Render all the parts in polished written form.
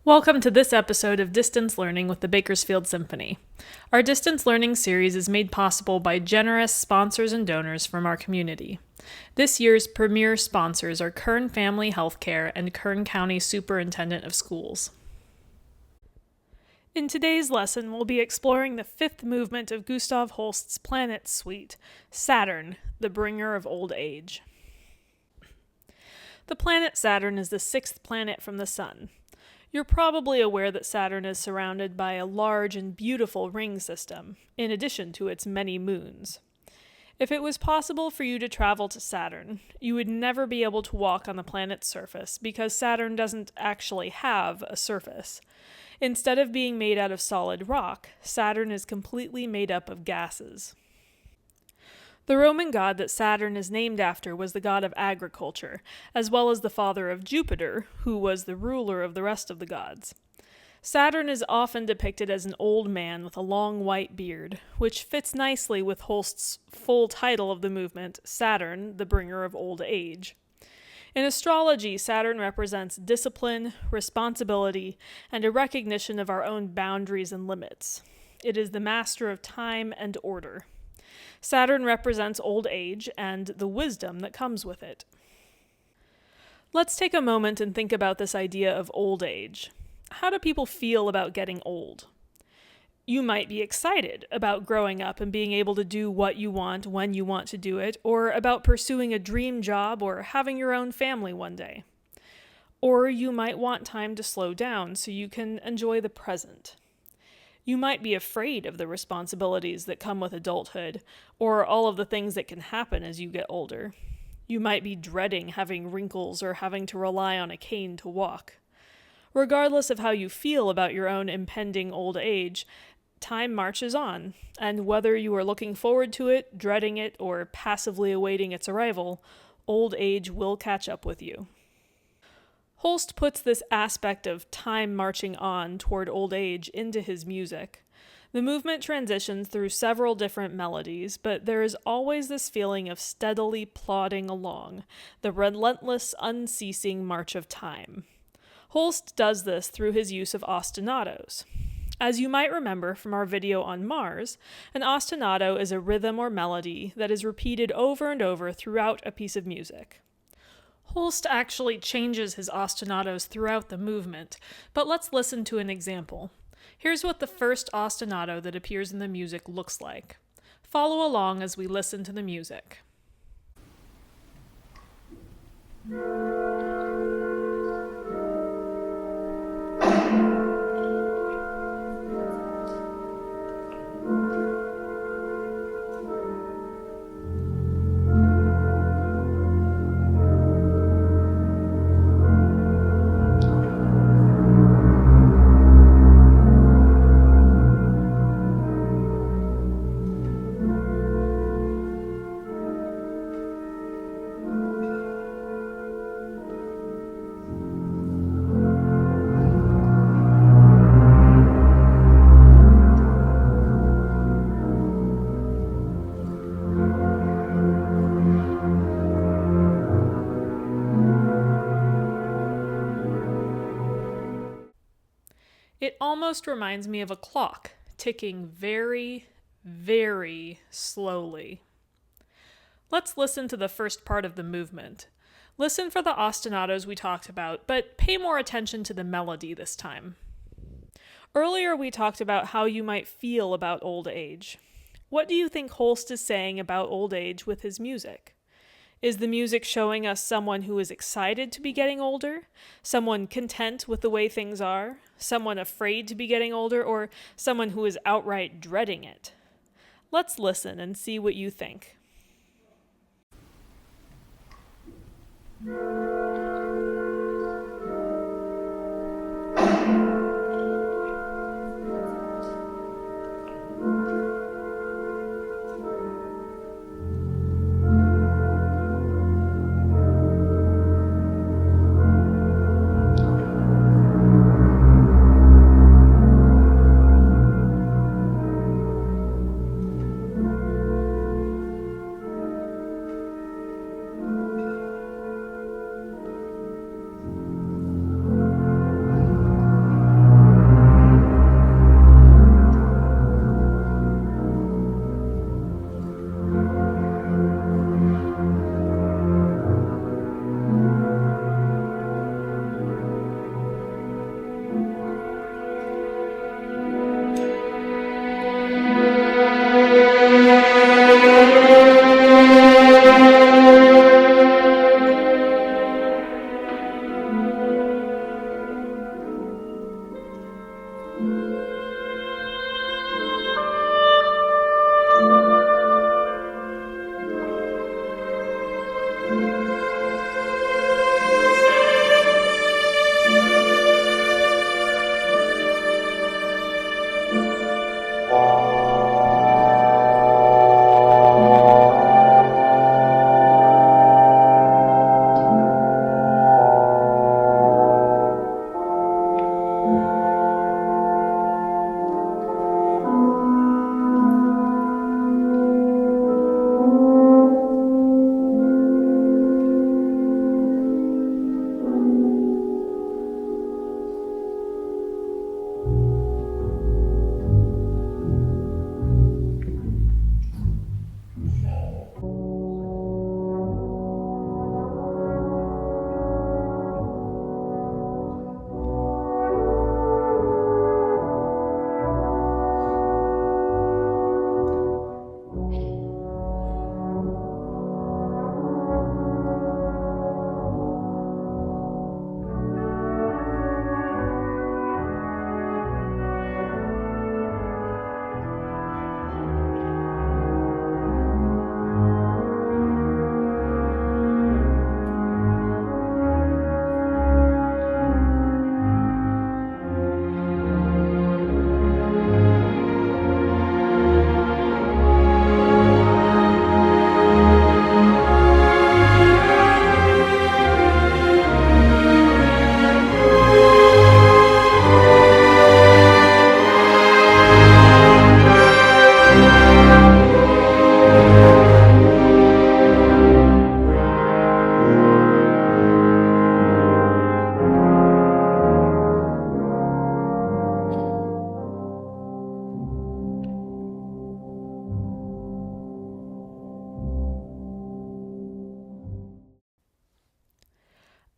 Welcome to this episode of Distance Learning with the Bakersfield Symphony. Our distance learning series is made possible by generous sponsors and donors from our community. This year's premier sponsors are Kern Family Healthcare and Kern County Superintendent of Schools. In today's lesson, we'll be exploring the fifth movement of Gustav Holst's Planet Suite, Saturn, the bringer of old age. The planet Saturn is the sixth planet from the Sun. You're probably aware that Saturn is surrounded by a large and beautiful ring system, in addition to its many moons. If it was possible for you to travel to Saturn, you would never be able to walk on the planet's surface because Saturn doesn't actually have a surface. Instead of being made out of solid rock, Saturn is completely made up of gases. The Roman god that Saturn is named after was the god of agriculture, as well as the father of Jupiter, who was the ruler of the rest of the gods. Saturn is often depicted as an old man with a long white beard, which fits nicely with Holst's full title of the movement, Saturn, the bringer of old age. In astrology, Saturn represents discipline, responsibility, and a recognition of our own boundaries and limits. It is the master of time and order. Saturn represents old age and the wisdom that comes with it. Let's take a moment and think about this idea of old age. How do people feel about getting old? You might be excited about growing up and being able to do what you want when you want to do it, or about pursuing a dream job or having your own family one day. Or you might want time to slow down so you can enjoy the present. You might be afraid of the responsibilities that come with adulthood, or all of the things that can happen as you get older. You might be dreading having wrinkles or having to rely on a cane to walk. Regardless of how you feel about your own impending old age, time marches on, and whether you are looking forward to it, dreading it, or passively awaiting its arrival, old age will catch up with you. Holst puts this aspect of time marching on toward old age into his music. The movement transitions through several different melodies, but there is always this feeling of steadily plodding along, the relentless, unceasing march of time. Holst does this through his use of ostinatos. As you might remember from our video on Mars, an ostinato is a rhythm or melody that is repeated over and over throughout a piece of music. Holst actually changes his ostinatos throughout the movement, but let's listen to an example. Here's what the first ostinato that appears in the music looks like. Follow along as we listen to the music. It almost reminds me of a clock, ticking very, very slowly. Let's listen to the first part of the movement. Listen for the ostinatos we talked about, but pay more attention to the melody this time. Earlier we talked about how you might feel about old age. What do you think Holst is saying about old age with his music? Is the music showing us someone who is excited to be getting older? Someone content with the way things are? Someone afraid to be getting older? Or someone who is outright dreading it? Let's listen and see what you think.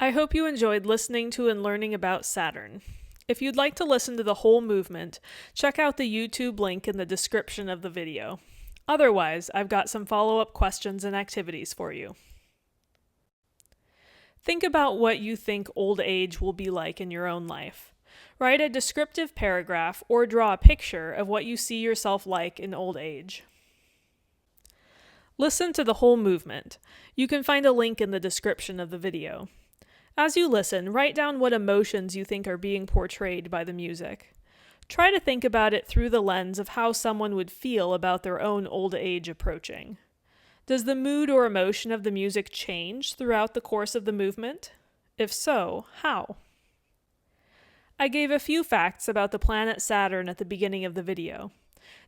I hope you enjoyed listening to and learning about Saturn. If you'd like to listen to the whole movement, check out the YouTube link in the description of the video. Otherwise, I've got some follow-up questions and activities for you. Think about what you think old age will be like in your own life. Write a descriptive paragraph or draw a picture of what you see yourself like in old age. Listen to the whole movement. You can find a link in the description of the video. As you listen, write down what emotions you think are being portrayed by the music. Try to think about it through the lens of how someone would feel about their own old age approaching. Does the mood or emotion of the music change throughout the course of the movement? If so, how? I gave a few facts about the planet Saturn at the beginning of the video.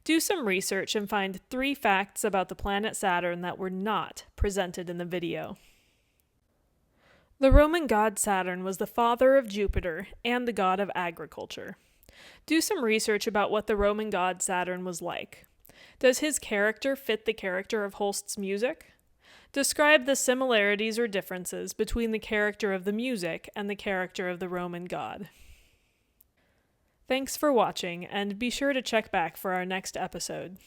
Do some research and find 3 facts about the planet Saturn that were not presented in the video. The Roman god Saturn was the father of Jupiter and the god of agriculture. Do some research about what the Roman god Saturn was like. Does his character fit the character of Holst's music? Describe the similarities or differences between the character of the music and the character of the Roman god. Thanks for watching, and be sure to check back for our next episode.